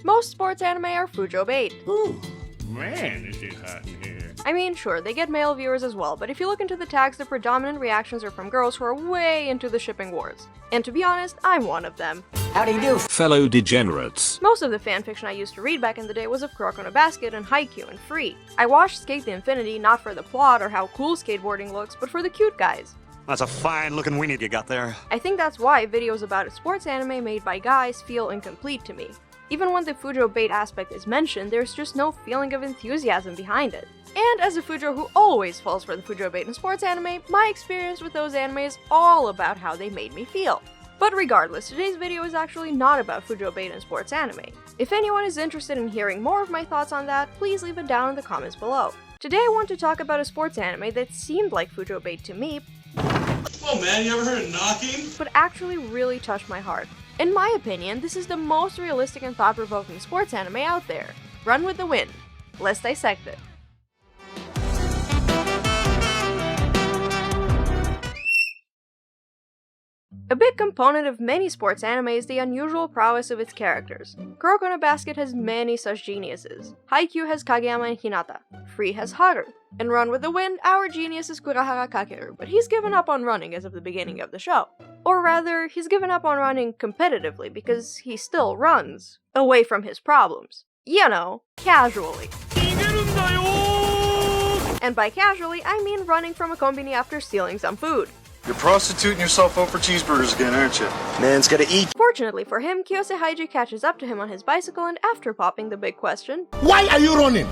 Most sports anime are Fujo bait. Ooh, man, is it hot in here. I mean, sure, they get male viewers as well, but if you look into the tags, the predominant reactions are from girls who are way into the shipping wars. And to be honest, I'm one of them. How do you do, fellow degenerates? Most of the fanfiction I used to read back in the day was of Kuroko no Basket and Haikyuu and Free. I watched Skate the Infinity not for the plot or how cool skateboarding looks, but for the cute guys. That's a fine-looking weenie you got there. I think that's why videos about a sports anime made by guys feel incomplete to me. Even when the Fujo bait aspect is mentioned, there's just no feeling of enthusiasm behind it. And as a Fujo who always falls for the Fujo bait in sports anime, my experience with those anime is all about how they made me feel. But regardless, today's video is actually not about Fujo bait in sports anime. If anyone is interested in hearing more of my thoughts on that, please leave it down in the comments below. Today I want to talk about a sports anime that seemed like Fujo bait to me, Whoa man, you ever heard of knocking? but actually really touched my heart. In my opinion, this is the most realistic and thought-provoking sports anime out there. Run with the Wind. Let's dissect it. A big component of many sports anime is the unusual prowess of its characters. Kuroko no Basket has many such geniuses. Haikyuu has Kageyama and Hinata. Free has Haru. In Run with the Wind, our genius is Kurahara Kakeru, but he's given up on running as of the beginning of the show. Or rather, he's given up on running competitively because he still runs. Away from his problems. You know, casually. And by casually, I mean running from a konbini after stealing some food. You're prostituting yourself out for cheeseburgers again, aren't you? man's gotta eat? Fortunately for him, Kiyose Haiji catches up to him on his bicycle, and after popping the big question, Why are you running?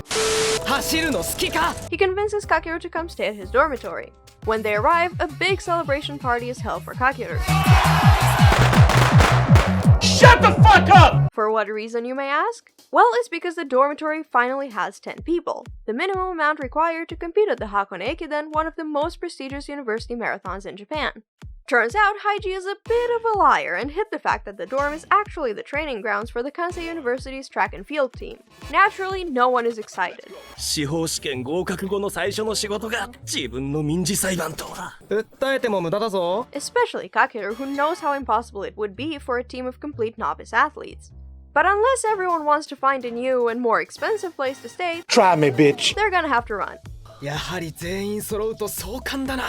he convinces Kakeru to come stay at his dormitory. When they arrive, a big celebration party is held for Kakeru. Shut the fuck up! For what reason, you may ask? Well, it's because the dormitory finally has 10 people, the minimum amount required to compete at the Hakone Ekiden, one of the most prestigious university marathons in Japan. Turns out, Haiji is a bit of a liar and hid the fact that the dorm is actually the training grounds for the Kansei University's track and field team. Naturally, no one is excited. 司法試験合格後の最初の仕事が自分の民事裁判等だ。訴えても無駄だぞ。 Especially Kakeru, who knows how impossible it would be for a team of complete novice athletes. But unless everyone wants to find a new and more expensive place to stay, Try me, bitch. they're gonna have to run. やはり全員揃うと壮観だな。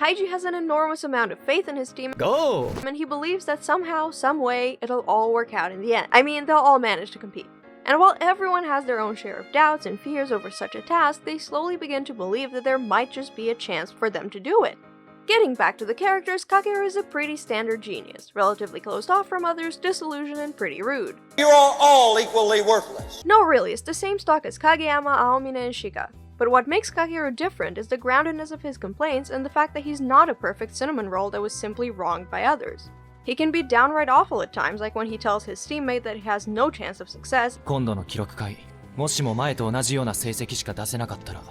Haiji has an enormous amount of faith in his team, Go! and he believes that somehow, some way, it'll all work out in the end. I mean, they'll all manage to compete. And while everyone has their own share of doubts and fears over such a task, they slowly begin to believe that there might just be a chance for them to do it. Getting back to the characters, Kakeru is a pretty standard genius, relatively closed off from others, disillusioned, and pretty rude. You are all equally worthless. No, really, it's the same stock as Kageyama, Aomine, and Shika. But what makes Kakeru different is the groundedness of his complaints and the fact that he's not a perfect cinnamon roll that was simply wronged by others. He can be downright awful at times, like when he tells his teammate that he has no chance of success, 今度の記録会、もしも前と同じような成績しか出せなかったら、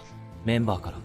メンバーから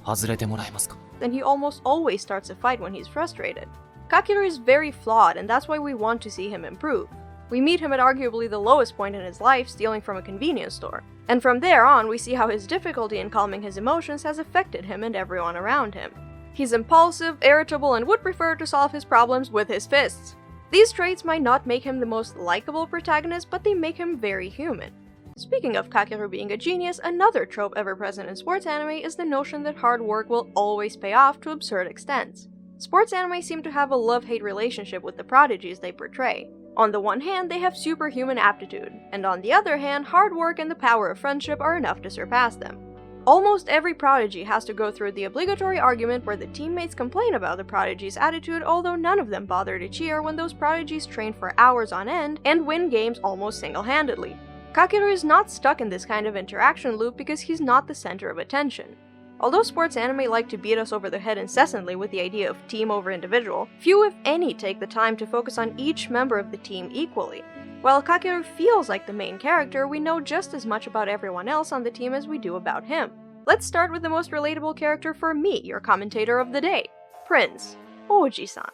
外れてもらえますか? then he almost always starts a fight when he's frustrated. Kakeru is very flawed, and that's why we want to see him improve. We meet him at arguably the lowest point in his life, stealing from a convenience store. And from there on, we see how his difficulty in calming his emotions has affected him and everyone around him. He's impulsive, irritable, and would prefer to solve his problems with his fists. These traits might not make him the most likable protagonist, but they make him very human. Speaking of Kakeru being a genius, another trope ever present in sports anime is the notion that hard work will always pay off to absurd extents. Sports anime seem to have a love-hate relationship with the prodigies they portray. On the one hand, they have superhuman aptitude, and on the other hand, hard work and the power of friendship are enough to surpass them. Almost every prodigy has to go through the obligatory argument where the teammates complain about the prodigy's attitude, although none of them bother to cheer when those prodigies train for hours on end and win games almost single-handedly. Kakeru is not stuck in this kind of interaction loop because he's not the center of attention. Although sports anime like to beat us over the head incessantly with the idea of team over individual, few if any take the time to focus on each member of the team equally. While Kakeru feels like the main character, we know just as much about everyone else on the team as we do about him. Let's start with the most relatable character for me, your commentator of the day, Prince, Oji-san.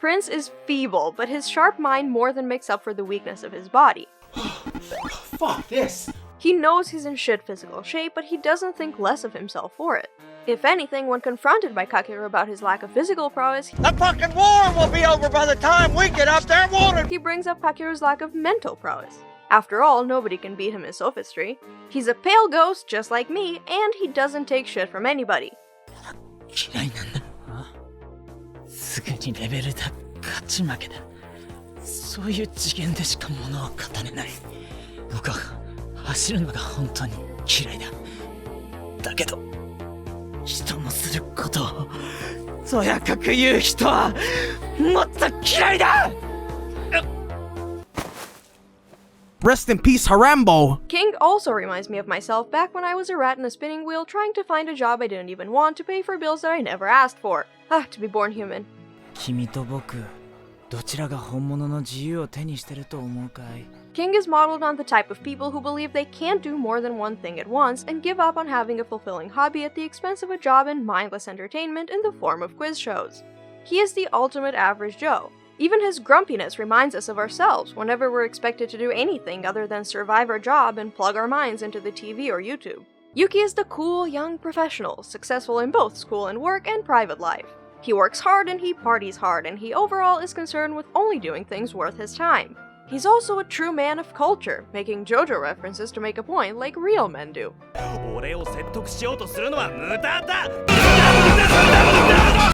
Prince is feeble, but his sharp mind more than makes up for the weakness of his body. Fuck this. He knows he's in shit physical shape, but he doesn't think less of himself for it. If anything, when confronted by Kakeru about his lack of physical prowess, The fucking war will be over by the time we get up there, won't it? he brings up Kakeru's lack of mental prowess. After all, nobody can beat him in sophistry. He's a pale ghost just like me, and he doesn't take shit from anybody. 嫌いなんだ。すぐにレベルだ。勝ち負けだ。そういう次元でしか物を語れない。僕は走るのが本当に嫌いだ。だけど、人のすることをとやかく言う人はもっと嫌いだ。Rest in peace, Harambo! King also reminds me of myself back when I was a rat in a spinning wheel trying to find a job I didn't even want to pay for bills that I never asked for. To be born human. 君と僕、どちらが本物の自由を手にしてると思うかい? King is modeled on the type of people who believe they can't do more than one thing at once and give up on having a fulfilling hobby at the expense of a job and mindless entertainment in the form of quiz shows. He is the ultimate average Joe. Even his grumpiness reminds us of ourselves whenever we're expected to do anything other than survive our job and plug our minds into the TV or YouTube. Yuki is the cool young professional, successful in both school and work and private life. He works hard and he parties hard, and he overall is concerned with only doing things worth his time. He's also a true man of culture, making Jojo references to make a point like real men do.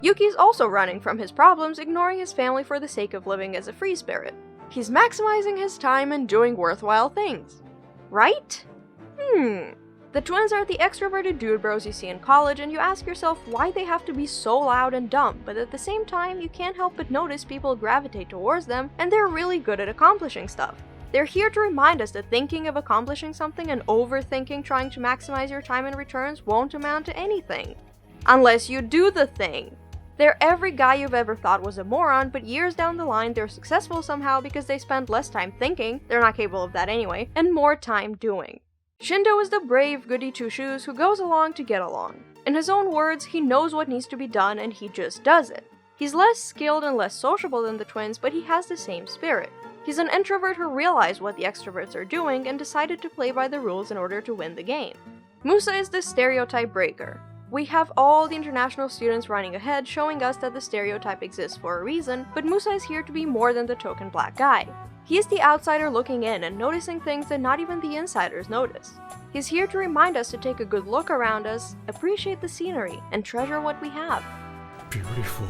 Yuki's also running from his problems, ignoring his family for the sake of living as a free spirit. He's maximizing his time and doing worthwhile things. Right? The twins are the extroverted dude bros you see in college, and you ask yourself why they have to be so loud and dumb, but at the same time, you can't help but notice people gravitate towards them, and they're really good at accomplishing stuff. They're here to remind us that thinking of accomplishing something and overthinking trying to maximize your time and returns won't amount to anything. Unless you do the thing. They're every guy you've ever thought was a moron, but years down the line they're successful somehow because they spend less time thinking, they're not capable of that anyway, and more time doing. Shindou is the brave goody two-shoes who goes along to get along. In his own words, he knows what needs to be done and he just does it. He's less skilled and less sociable than the twins, but he has the same spirit. He's an introvert who realized what the extroverts are doing and decided to play by the rules in order to win the game. Musa is the stereotype breaker. We have all the international students running ahead showing us that the stereotype exists for a reason, but Musa is here to be more than the token black guy. He is the outsider looking in and noticing things that not even the insiders notice. He's here to remind us to take a good look around us, appreciate the scenery, and treasure what we have. Beautiful.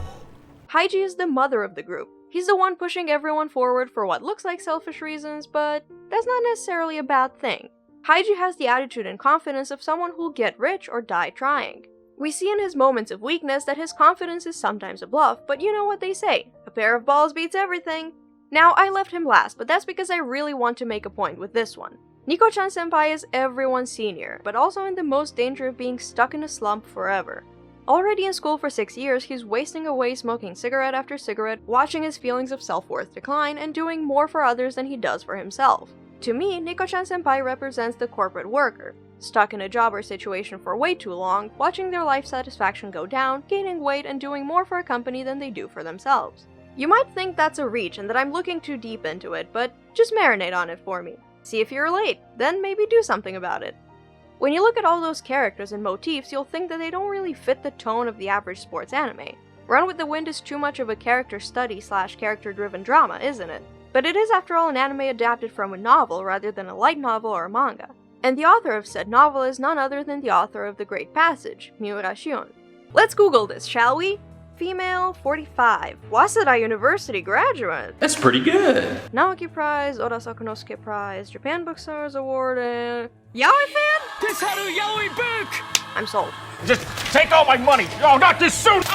Haiji is the mother of the group. He's the one pushing everyone forward for what looks like selfish reasons, but that's not necessarily a bad thing. Haiji has the attitude and confidence of someone who'll get rich or die trying. We see in his moments of weakness that his confidence is sometimes a bluff, but you know what they say, a pair of balls beats everything. Now, I left him last, but that's because I really want to make a point with this one. Nico-chan-senpai is everyone's senior, but also in the most danger of being stuck in a slump forever. Already in school for 6 years, he's wasting away smoking cigarette after cigarette, watching his feelings of self-worth decline, and doing more for others than he does for himself. To me, Nico-chan-senpai represents the corporate worker, stuck in a job or situation for way too long, watching their life satisfaction go down, gaining weight, and doing more for a company than they do for themselves. You might think that's a reach and that I'm looking too deep into it, but just marinate on it for me. See if you relate, then maybe do something about it. When you look at all those characters and motifs, you'll think that they don't really fit the tone of the average sports anime. Run with the Wind is too much of a character study / character-driven drama, isn't it? But it is after all an anime adapted from a novel rather than a light novel or a manga. And the author of said novel is none other than the author of The Great Passage, Miura Shion. Let's Google this, shall we? Female, 45, Waseda University graduate. That's pretty good. Naoki Prize, Oda Sakunosuke Prize, Japan Booksellers Award, and... YAOI fan? This had a YAOI book! I'm sold. Just take all my money! Oh, not this suit!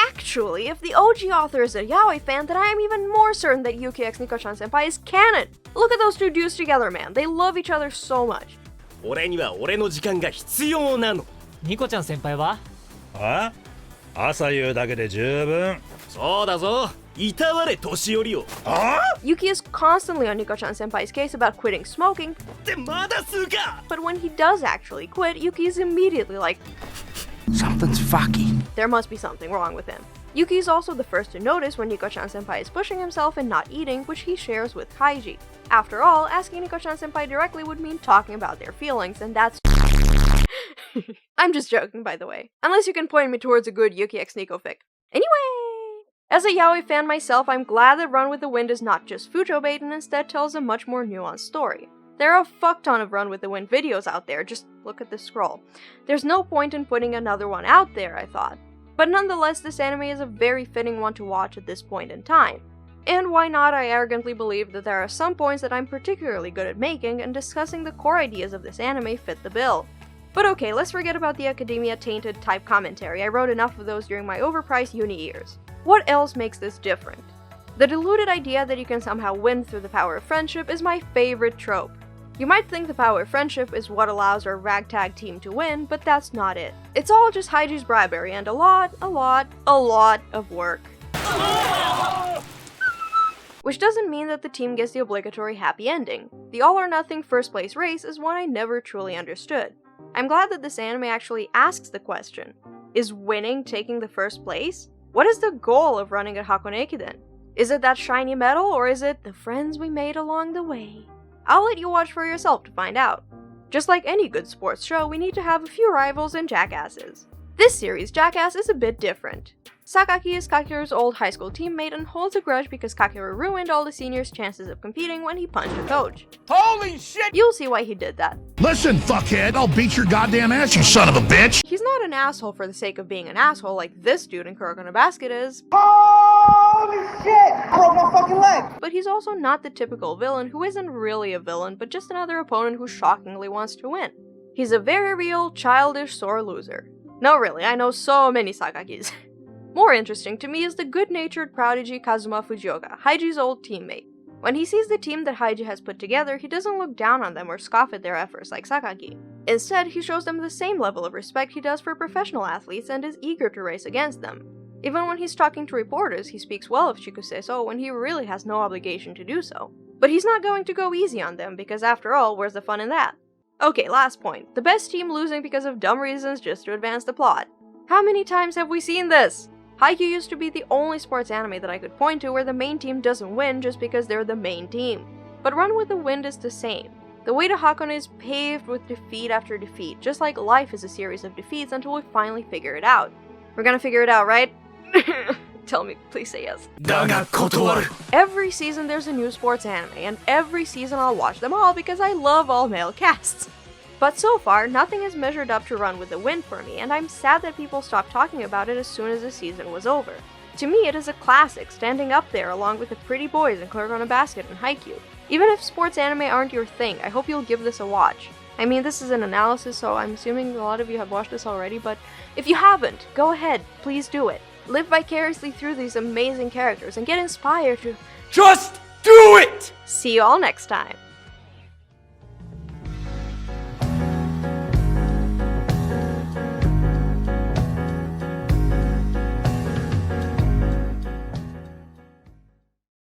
Actually, if the OG author is a YAOI fan, then I am even more certain that Yuki x Nico-chan-senpai is canon! Look at those two dudes together, man. They love each other so much. 俺には俺の時間が必要なの。ニコちゃん先輩は？あ？朝夕だけで十分。そうだぞ。いたわれ年寄りを。Yuki is constantly on Nico-chan-senpai's case about quitting smoking. ってまだすか? But when he does actually quit, Yuki is immediately like, Something's fucky. There must be something wrong with him. Yuki is also the first to notice when Nico-chan-senpai is pushing himself and not eating, which he shares with Haiji. After all, asking Nico-chan-senpai directly would mean talking about their feelings, and that's I'm just joking, by the way. Unless you can point me towards a good Yuki x Nico fic. Anyway! As a yaoi fan myself, I'm glad that Run with the Wind is not just Fujo bait and instead tells a much more nuanced story. There are a fuck ton of Run with the Wind videos out there, just look at this scroll. There's no point in putting another one out there, I thought. But nonetheless, this anime is a very fitting one to watch at this point in time. And why not, I arrogantly believe that there are some points that I'm particularly good at making, and discussing the core ideas of this anime fit the bill. But okay, let's forget about the academia-tainted type commentary. I wrote enough of those during my overpriced uni years. What else makes this different? The deluded idea that you can somehow win through the power of friendship is my favorite trope. You might think the power of friendship is what allows our ragtag team to win, but that's not it. It's all just Haiji's bribery and a lot of work. Which doesn't mean that the team gets the obligatory happy ending. The all-or-nothing first place race is one I never truly understood. I'm glad that this anime actually asks the question, is winning taking the first place? What is the goal of running a Hakone Ekiden? Is it that shiny medal, or is it the friends we made along the way? I'll let you watch for yourself to find out. Just like any good sports show, we need to have a few rivals and jackasses. This series' jackass is a bit different. Sakaki is Kakeru's old high school teammate and holds a grudge because Kakeru ruined all the seniors' chances of competing when he punched a coach. Holy shit! You'll see why he did that. Listen, fuckhead, I'll beat your goddamn ass, you son of a bitch! He's not an asshole for the sake of being an asshole like this dude in Kuroko no Basket is. Holy shit! I broke my fucking leg! But he's also not the typical villain who isn't really a villain, but just another opponent who shockingly wants to win. He's a very real, childish, sore loser. No, really, I know so many Sakakis. More interesting to me is the good-natured prodigy Kazuma Fujioka, Haiji's old teammate. When he sees the team that Haiji has put together, he doesn't look down on them or scoff at their efforts like Sakaki. Instead, he shows them the same level of respect he does for professional athletes and is eager to race against them. Even when he's talking to reporters, he speaks well of Shikuseso when he really has no obligation to do so. But he's not going to go easy on them, because after all, where's the fun in that? Okay, last point. The best team losing because of dumb reasons just to advance the plot. How many times have we seen this? Haikyuu used to be the only sports anime that I could point to where the main team doesn't win just because they're the main team. But Run with the Wind is the same. The way to Hakone is paved with defeat after defeat, just like life is a series of defeats until we finally figure it out. We're gonna figure it out, right? Tell me, please say yes. Every season there's a new sports anime, and every season I'll watch them all because I love all male casts. But so far, nothing has measured up to Run with the Wind for me, and I'm sad that people stopped talking about it as soon as the season was over. To me, it is a classic, standing up there along with the Pretty Boys and Kuroko no Basket and Haikyuu. Even if sports anime aren't your thing, I hope you'll give this a watch. I mean, this is an analysis, so I'm assuming a lot of you have watched this already, but if you haven't, go ahead, please do it. Live vicariously through these amazing characters and get inspired to just do it! See you all next time.